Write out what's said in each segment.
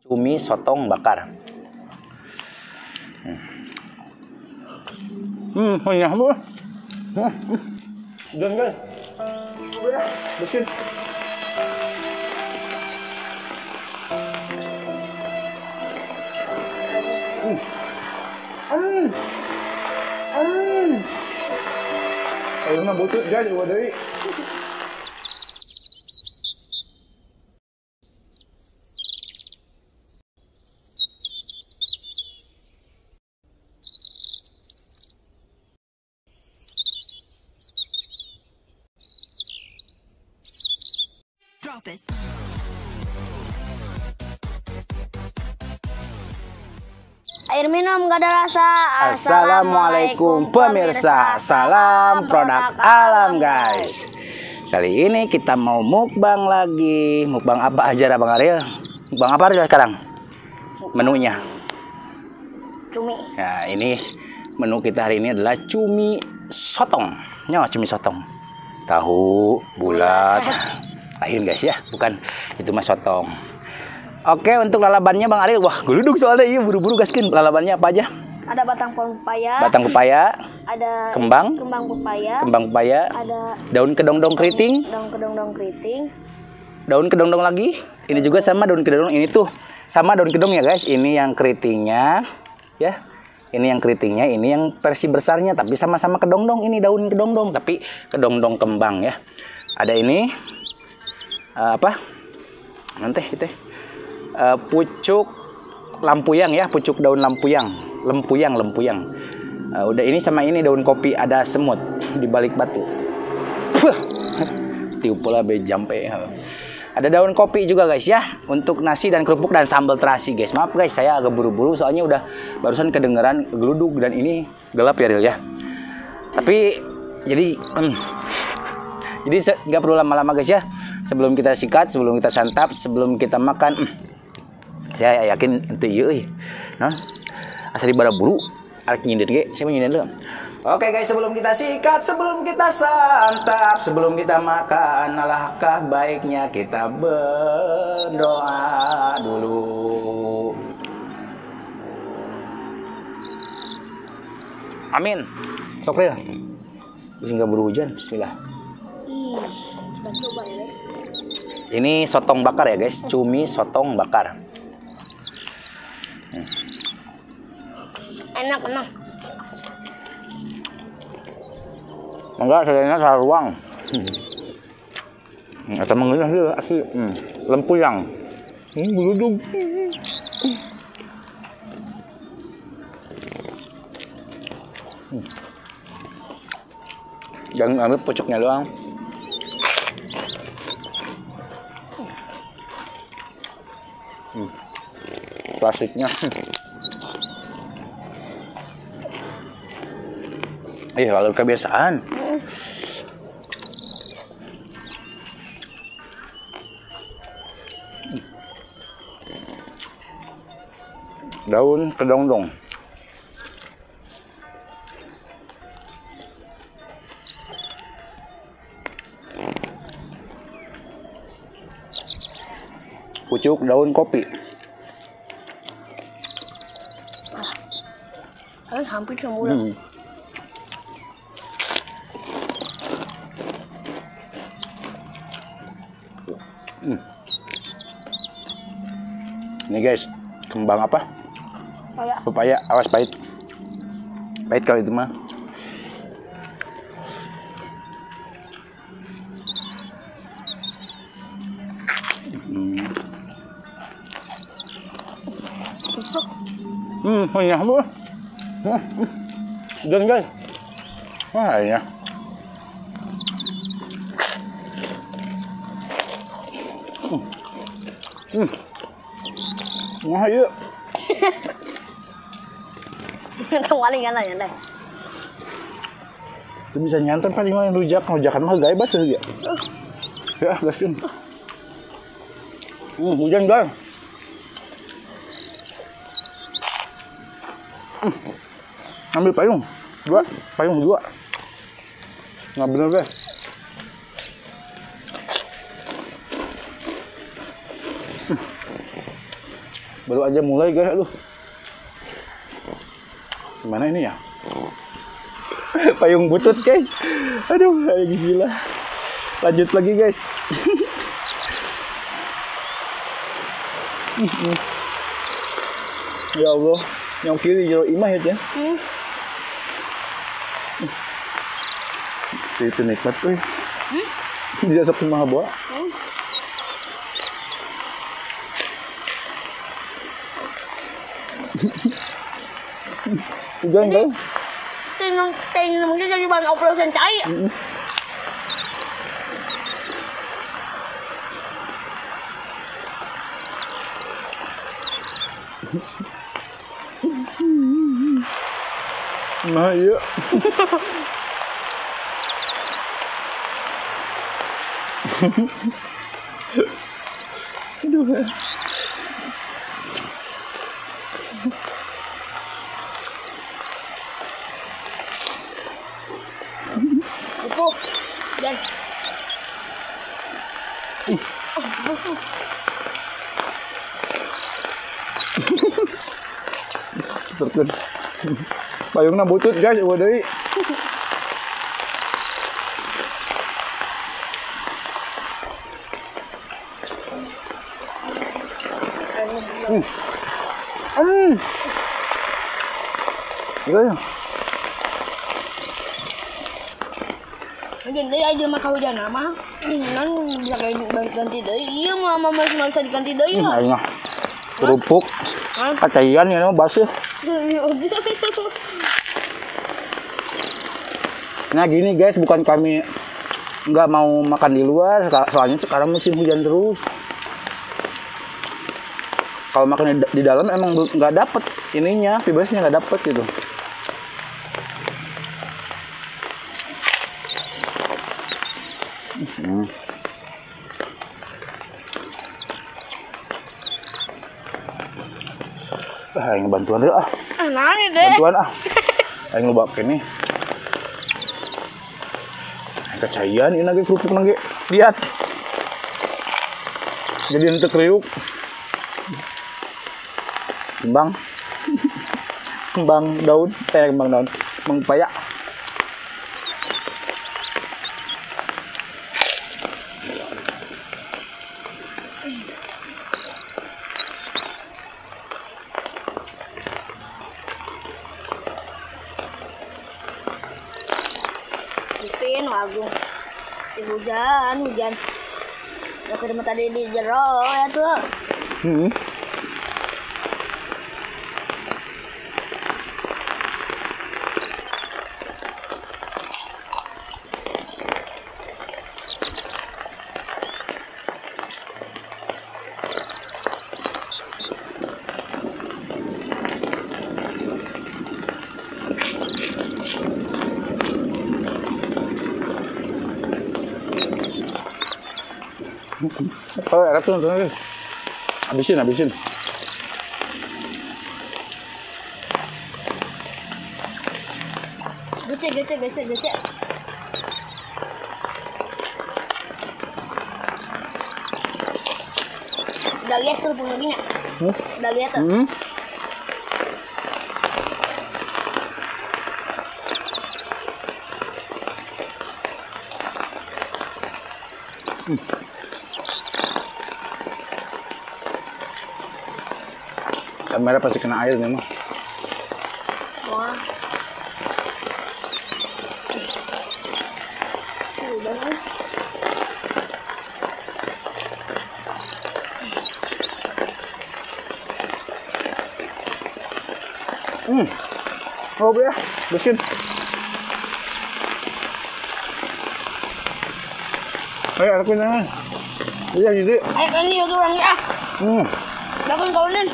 Cumi sotong bakar. Banyak bu. Jangan guys. Udah, bersin. Ayo mah butut jadi wadai. Drop it. Air minum gak ada rasa. Assalamualaikum pemirsa, salam produk alam guys. Kali ini kita mau mukbang lagi. Mukbang apa aja Bang Ariel? Mukbang apa Ariel sekarang? Menunya. Cumi. Nah ini menu kita hari ini adalah cumi sotong. Nyawa cumi sotong. Tahu bulat. Lain guys ya, bukan itu mah sotong. Oke, untuk lalabannya Bang Ariel, wah geluduk soalnya, iya buru-buru gaskin. Lalabannya apa aja? Ada batang pohon pepaya. Batang pepaya. Ada Kembang. Kembang pepaya. Kembang pepaya. Ada daun kedondong keriting. Daun kedondong keriting. Daun kedondong lagi. Ini juga sama daun kedondong. Ini tuh sama daun kedong ya guys. Ini yang keritingnya, ya. Ini yang keritingnya. Ini yang versi besarnya, tapi sama-sama kedondong. Ini daun kedondong, tapi kedondong kembang ya. Ada ini apa? Nanti itu. Pucuk lampuyang ya, pucuk daun lampuyang, lempuyang. Udah ini sama ini daun kopi, ada semut di balik batu. Tiup pula bejampe. Ada daun kopi juga guys ya, untuk nasi dan kerupuk dan sambal terasi guys. Maaf guys, saya agak buru-buru soalnya udah barusan kedengeran geluduk dan ini gelap ya Ril ya. Tapi jadi nggak perlu lama-lama guys ya. Sebelum kita sikat, sebelum kita santap, sebelum kita makan. Saya yakin itu iya non asal dibara buru arek nyindir ge saya nyindir dulu. Oke guys, sebelum kita sikat, sebelum kita santap, sebelum kita makan, alangkah baiknya kita berdoa dulu. Amin. Sok Ril. Hingga buru hujan. Bismillah. Kita coba ya guys. Ini sotong bakar ya guys, cumi sotong bakar. Enak. Enggak, sayangnya salah ruang. Atau mengenai dia asli lempuyang. Geluduk. Jangan ambil pucuknya doang. Plastiknya. Lalu kebiasaan. Daun kedondong. Pucuk daun kopi. Hampir semula. Ini guys, kembang apa? Pepaya. Pepaya, awas pahit. Pahit kalau itu mah. Banyak bu. Jangan guys. Wah ya. Wah yuk. Paling kan nyantai. Itu bisa nyantai paling yang rujakan mah gaya basah ya. Ya, gaskin. Hujan guys. Ambil payung dua. Nggak bener guys. Baru aja mulai guys, aduh. Gimana ini ya? Payung butut guys. Aduh, bismillah. Lanjut lagi guys. Ya Allah, yang kiri jero imah ya. Itu nikmat tuh. Dia sok mah bawa. Jangan dong. Mungkin jadi bahan oplosan cair. Nah iya. Aduh. Pupuk. Dan Terkun. Payungna butut guys, eueuh deui. Iya. mungkin dia aja mah kawidan mah. Nan bisa kayak ganti deui. Iya mah masih bisa diganti deui lah. Aing mah kerupuk. Kacayan ya mah basuh. Nah gini guys, bukan kami nggak mau makan di luar, soalnya sekarang musim hujan terus. Kalau makan di dalam emang nggak dapet ininya, vibesnya nggak dapet gitu. Aing bantuan deh ah. Nani deh. Bantuan ah. Aing loba kene. Aing kacayan ini lagi kerupuk lagi. Lihat. Jadi untuk kriuk. Kembang. Kembang daun, kembang daun. Kembang paya. Ipin wagung. Hujan. Ya kedema tadi di jero ya tuh. Oh, enak tuh. Habisin. Gecek. Udah lihat tuh pengeginya. Udah lihat tuh. Kamera pasti kena air memang. Wah. Udah nih. Oh ya, bikin. Ayo, aku nanya. Iya, jadi. Ayo kan ini orang ya. Dapat kaunin.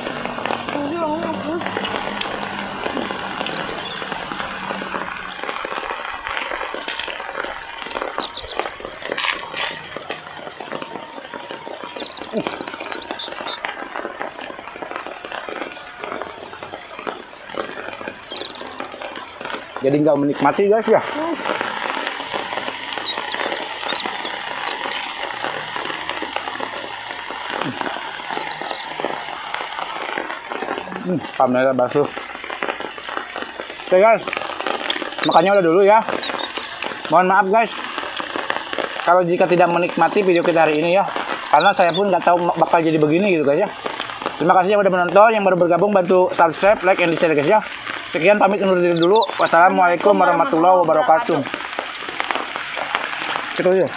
Jadi nggak menikmati guys ya. Kamera basuh. Oke guys, makannya udah dulu ya. Mohon maaf guys kalau jika tidak menikmati video kita hari ini ya, karena saya pun nggak tahu bakal jadi begini gitu guys ya. Terima kasih yang udah menonton, yang baru bergabung bantu subscribe, like, and share guys ya. Sekian, pamit undur diri dulu. Wassalamualaikum warahmatullahi wabarakatuh. Gitu ya.